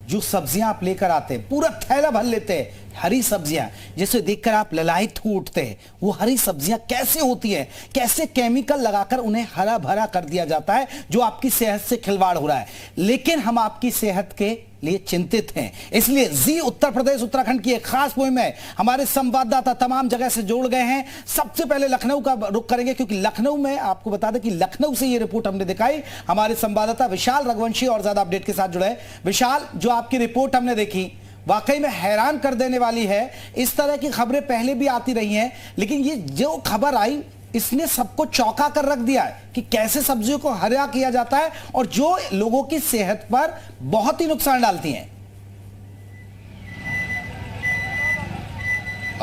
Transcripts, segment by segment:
जो सब्जियां आप लेकर आते हैं, पूरा थैला भर लेते हैं हरी सब्जियां, जिसे देखकर आप ललायत हो उठते हैं। वो हरी सब्जियां कैसे होती हैं, कैसे केमिकल लगाकर उन्हें हरा भरा कर दिया जाता है, जो आपकी सेहत से खिलवाड़ हो रहा है। लेकिन हम आपकी सेहत के लिए चिंतित हैं, इसलिए जी उत्तर प्रदेश उत्तराखंड की एक खास मुहिम है। हमारे संवाददाता तमाम जगह से जोड़ गए हैं। सबसे पहले लखनऊ का रुख करेंगे, क्योंकि लखनऊ में आपको बता दें कि लखनऊ से ये रिपोर्ट हमने दिखाई। हमारे संवाददाता विशाल रघुवंशी और ज्यादा अपडेट के साथ जुड़े हैं। विशाल, जो आपकी रिपोर्ट हमने देखी वाकई में हैरान कर देने वाली है। इस तरह की खबरें पहले भी आती रही हैं, लेकिन ये जो खबर आई इसने सबको चौंका कर रख दिया है कि कैसे सब्जियों को हरा किया जाता है और जो लोगों की सेहत पर बहुत ही नुकसान डालती हैं।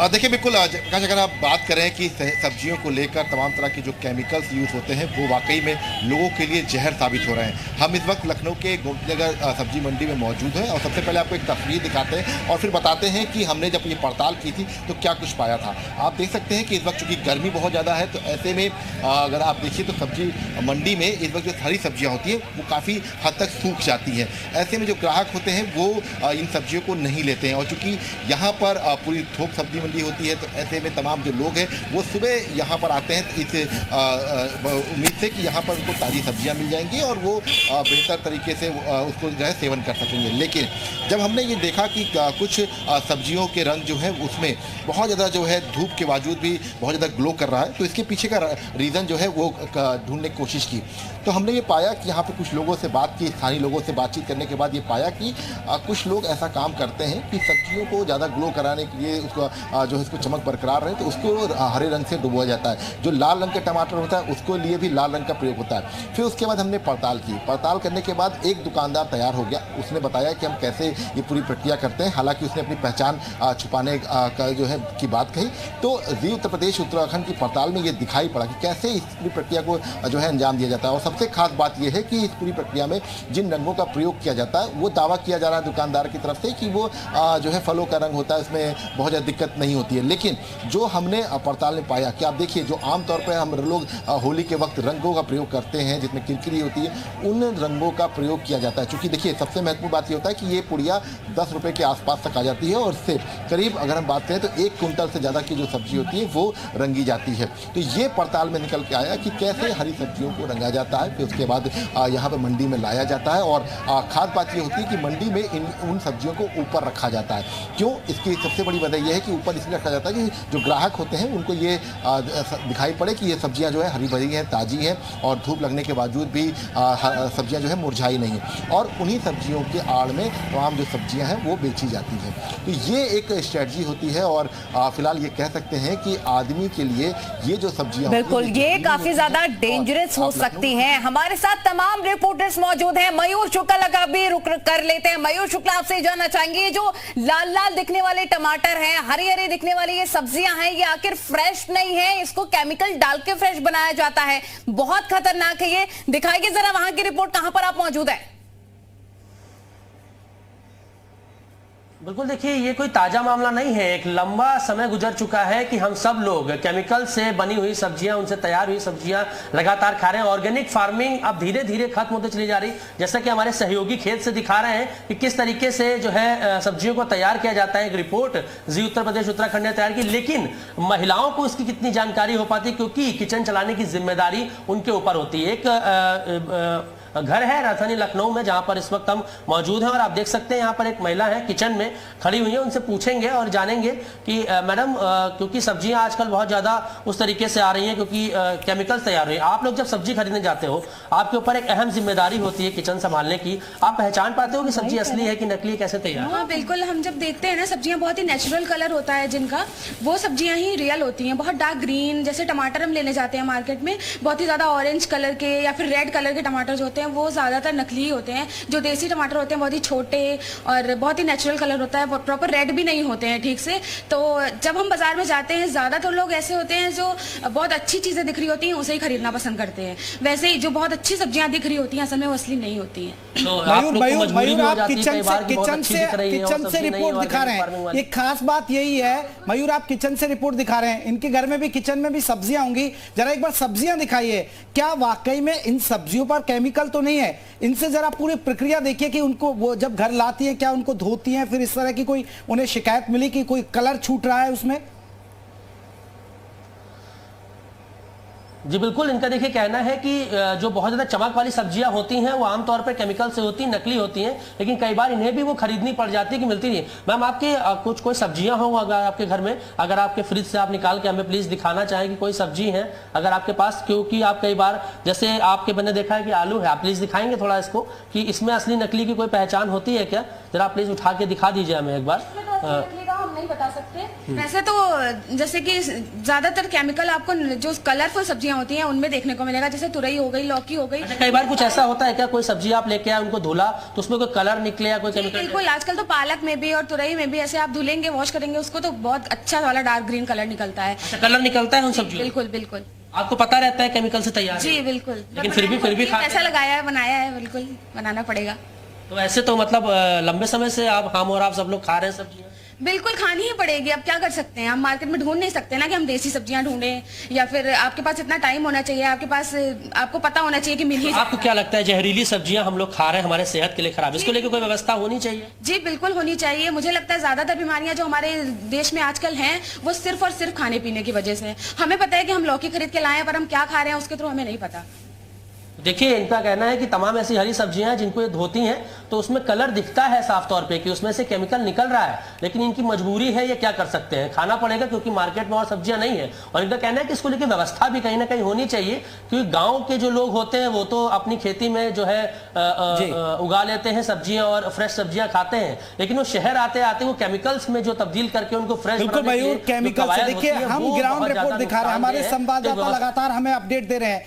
देखिए बिल्कुल, अगर आप बात करें कि सब्जियों को लेकर तमाम तरह के जो केमिकल्स यूज़ होते हैं वो वाकई में लोगों के लिए जहर साबित हो रहे हैं। हम इस वक्त लखनऊ के गोमतीनगर सब्जी मंडी में मौजूद हैं और सबसे पहले आपको एक तस्वीर दिखाते हैं और फिर बताते हैं कि हमने जब ये पड़ताल की थी तो क्या कुछ पाया था। आप देख सकते हैं कि इस वक्त चूँकि गर्मी बहुत ज़्यादा है, तो ऐसे में अगर आप देखिए तो सब्जी मंडी में इस वक्त जो हरी सब्जियाँ होती हैं वो काफ़ी हद तक सूख जाती हैं। ऐसे में जो ग्राहक होते हैं वो इन सब्जियों को नहीं लेते हैं और चूँकि यहाँ पर पूरी थोक सब्जी मंडी होती है, तो ऐसे में तमाम जो लोग हैं वो सुबह यहाँ पर आते हैं इस उम्मीद से कि यहाँ पर उनको ताज़ी सब्जियाँ मिल जाएंगी और वो बेहतर तरीके से उसको जो है सेवन कर सकेंगे। लेकिन जब हमने ये देखा कि कुछ सब्जियों के रंग जो है उसमें बहुत ज़्यादा जो है धूप के बावजूद भी बहुत ज़्यादा ग्लो कर रहा है, तो इसके पीछे का रीज़न जो है वो ढूंढने की कोशिश की। तो हमने ये पाया कि यहाँ पर कुछ लोगों से बात की, स्थानीय लोगों से बातचीत करने के बाद ये पाया कि कुछ लोग ऐसा काम करते हैं कि सब्जियों को ज़्यादा ग्लो कराने के लिए उसको जो है इसको चमक बरकरार रहे तो उसको हरे रंग से डुबोया जाता है। जो लाल रंग का टमाटर होता है उसको लिए भी लाल रंग का प्रयोग होता है। फिर उसके बाद हमने पड़ताल की। पड़ताल करने के बाद एक दुकानदार तैयार हो गया, उसने बताया कि हम कैसे ये पूरी प्रक्रिया करते हैं। हालांकि उसने अपनी पहचान छुपाने का जो है की बात कही। तो जी उत्तर प्रदेश उत्तराखंड की पड़ताल में ये दिखाई पड़ा कि कैसे इस पूरी प्रक्रिया को जो है अंजाम दिया जाता है। और सबसे खास बात यह है कि इस पूरी प्रक्रिया में जिन रंगों का प्रयोग किया जाता है वो दावा किया जा रहा है दुकानदार की तरफ से कि वो जो है फलों का रंग होता है, उसमें बहुत ज़्यादा दिक्कत नहीं होती है। लेकिन जो हमने पड़ताल में पाया कि आप देखिए, जो आमतौर पर हम लोग होली के वक्त रंगों का प्रयोग करते हैं जिसमें किरकिरी होती है, उन रंगों का प्रयोग किया जाता है। क्योंकि देखिए सबसे महत्वपूर्ण बात ये होता है कि ये पुड़िया 10 रुपये के आसपास तक आ जाती है और इससे करीब अगर हम बात करें तो 1 कुंटल से ज़्यादा की जो सब्जी होती है वो रंगी जाती है। तो ये पड़ताल में निकल के आया कि कैसे हरी सब्जियों को रंगा जाता है, फिर उसके बाद यहाँ पर मंडी में लाया जाता है। और खास बात ये होती है कि मंडी में उन सब्जियों को ऊपर रखा जाता है। क्यों? इसकी सबसे बड़ी वजह यह है कि ऊपर इसलिए रखा जाता है कि जो ग्राहक होते हैं उनको ये दिखाई पड़े कि ये सब्जियां जो है हरी भरी हैं, ताज़ी हैं और धूप लगने के बावजूद भी सब्जियां जो है मुरझाई नहीं हैं। और उन्हीं सब्जियों के आड़ में तमाम जो सब्जियां हैं वो बेची जाती हैं। तो ये एक स्ट्रेटजी होती है और फिलहाल ये कह सकते हैं कि आदमी के लिए ये जो सब्जियां बिल्कुल ये काफी ज्यादा डेंजरस हो सकती हैं। हमारे साथ तमाम रिपोर्टर्स मौजूद हैं। मयूर शुक्ला का भी रुक कर लेते हैं। मयूर शुक्ला, आपसे जानना चाहेंगे, जो लाल लाल दिखने वाले टमाटर हैं, हरी हरी दिखने वाली ये सब्जियां हैं, ये आखिर फ्रेश नहीं है? इसको केमिकल डाल के फ्रेश बनाया जाता है, बहुत खतरनाक है ये। दिखाइए जरा वहां की रिपोर्ट, कहां पर आप मौजूद है? बिल्कुल, देखिए ये कोई ताज़ा मामला नहीं है। एक लंबा समय गुजर चुका है कि हम सब लोग केमिकल से बनी हुई सब्जियां, उनसे तैयार हुई सब्जियां लगातार खा रहे हैं। ऑर्गेनिक फार्मिंग अब धीरे धीरे खत्म होती चली जा रही, जैसा कि हमारे सहयोगी खेत से दिखा रहे हैं कि किस तरीके से जो है सब्जियों को तैयार किया जाता है। एक रिपोर्ट जी उत्तर प्रदेश उत्तराखंड ने तैयार की, लेकिन महिलाओं को इसकी कितनी जानकारी हो पाती, क्योंकि किचन चलाने की जिम्मेदारी उनके ऊपर होती है। एक घर है राजधानी लखनऊ में जहां पर इस वक्त हम मौजूद हैं और आप देख सकते हैं यहाँ पर एक महिला है किचन में खड़ी हुई है। उनसे पूछेंगे और जानेंगे कि मैडम, क्योंकि सब्जियां आजकल बहुत ज़्यादा उस तरीके से आ रही हैं क्योंकि केमिकल्स तैयार हुई है। आप लोग जब सब्जी खरीदने जाते हो, आपके ऊपर एक अहम जिम्मेदारी होती है किचन संभालने की। आप पहचान पाते हो कि सब्जी असली है कि नकली, कैसे तैयार? हाँ बिल्कुल, हम जब देखते हैं ना सब्जियां बहुत ही नेचुरल कलर होता है जिनका, वो सब्जियां ही रियल होती हैं। बहुत डार्क ग्रीन, जैसे टमाटर हम लेने जाते हैं मार्केट में, बहुत ही ज़्यादा ऑरेंज कलर के या फिर रेड कलर के टमाटर जो होते हैं वो ज़्यादातर नकली होते हैं। जो देसी टमाटर होते हैं बहुत ही छोटे और बहुत ही नेचुरल कलर होता है, प्रॉपर रेड भी नहीं होते हैं ठीक से। तो जब हम बाजार में जाते हैं, ज़्यादातर लोग ऐसे होते हैं जो बहुत अच्छी चीज़ें दिख रही होती हैं उसे ही खरीदना पसंद करते हैं। वैसे ही जो बहुत अच्छी सब्जियां दिख रही होती हैं असल में वो असली नहीं होती हैं। मयूर आप किचन से रिपोर्ट दिखा रहे हैं, ये खास बात यही है। मयूर आप किचन से रिपोर्ट दिखा रहे हैं, इनके घर में भी किचन में भी सब्जियां होंगी, जरा एक बार सब्जियां दिखाइए। क्या वाकई में इन सब्जियों पर केमिकल तो नहीं है। इनसे जरा पूरी प्रक्रिया देखिए कि उनको वो जब घर लाती है क्या उनको धोती हैं, फिर इस तरह की कोई उन्हें शिकायत मिली कि कोई कलर छूट रहा है उसमें? जी बिल्कुल, इनका देखिए कहना है कि जो बहुत ज्यादा चमक वाली सब्जियां होती हैं वो आमतौर पर केमिकल से होती हैं, नकली होती हैं, लेकिन कई बार इन्हें भी वो खरीदनी पड़ जाती है कि मिलती नहीं है। मैम आपके कुछ कोई सब्जियां हो अगर आपके घर में, अगर आपके फ्रिज से आप निकाल के हमें प्लीज दिखाना चाहें कि कोई सब्जी है अगर आपके पास, क्योंकि आप कई बार जैसे आपके मैंने देखा है कि आलू है, आप प्लीज दिखाएंगे थोड़ा इसको कि इसमें असली नकली की कोई पहचान होती है क्या? जरा प्लीज उठा के दिखा दीजिए हमें एक बार। हम नहीं बता सकते वैसे तो, जैसे कि ज्यादातर केमिकल आपको जो कलरफुल सब्जियां होती हैं उनमें देखने को मिलेगा, जैसे तुरई हो गई, लौकी हो गई। अच्छा, कई बार कुछ ऐसा होता है क्या, कोई सब्जी आप लेके आए उनको धुला तो उसमें कोई कलर निकले या कोई केमिकल? बिल्कुल, आजकल तो पालक में भी और तुरई में भी ऐसे आप धुलेंगे, वॉश करेंगे उसको तो बहुत अच्छा वाला डार्क ग्रीन कलर निकलता है। अच्छा, कलर निकलता है उन सब्जियों? बिल्कुल बिल्कुल, आपको पता रहता है केमिकल से तैयार है? जी बिल्कुल, लेकिन फिर भी कैसा लगाया है, बनाया है, बिल्कुल बनाना पड़ेगा। तो ऐसे तो मतलब लंबे समय से आप, हम और आप सब लोग खा रहे हैं सब्जियां? बिल्कुल खानी ही पड़ेगी, अब क्या कर सकते हैं, हम मार्केट में ढूंढ नहीं सकते ना कि हम देसी सब्जियां ढूंढें, या फिर आपके पास इतना टाइम होना चाहिए, आपके पास आपको पता होना चाहिए कि मिल ही आपको क्या लगता है जहरीली सब्जियां हम लोग खा रहे हैं, हमारे सेहत के लिए खराब, इसको लेकर कोई व्यवस्था होनी चाहिए? जी बिल्कुल होनी चाहिए। मुझे लगता है ज्यादातर बीमारियां जो हमारे देश में आजकल हैं वो सिर्फ और सिर्फ खाने पीने की वजह से। हमें पता है कि हम लौकी खरीद के लाए, पर हम क्या खा रहे हैं उसके थ्रू हमें नहीं पता। देखिए इनका कहना है कि तमाम ऐसी हरी सब्जियां हैं जिनको ये धोती हैं तो उसमें कलर दिखता है साफ तौर पे कि उसमें से केमिकल निकल रहा है, लेकिन इनकी मजबूरी है, ये क्या कर सकते हैं, खाना पड़ेगा क्योंकि मार्केट में और सब्जियां नहीं है। और इनका कहना है कि इसको लेकर व्यवस्था भी कहीं ना कहीं होनी चाहिए, क्योंकि गांव के जो लोग होते हैं वो तो अपनी खेती में जो है उगा लेते हैं सब्जियां और फ्रेश सब्जियां खाते हैं, लेकिन वो शहर आते आते वो केमिकल्स में जो तब्दील करके उनको फ्रेश, बिल्कुल मयूर, केमिकल से देखिए हम ग्राउंड रिपोर्ट दिखा रहे हैं, हमारे संवाददाता लगातार हमें अपडेट दे रहे हैं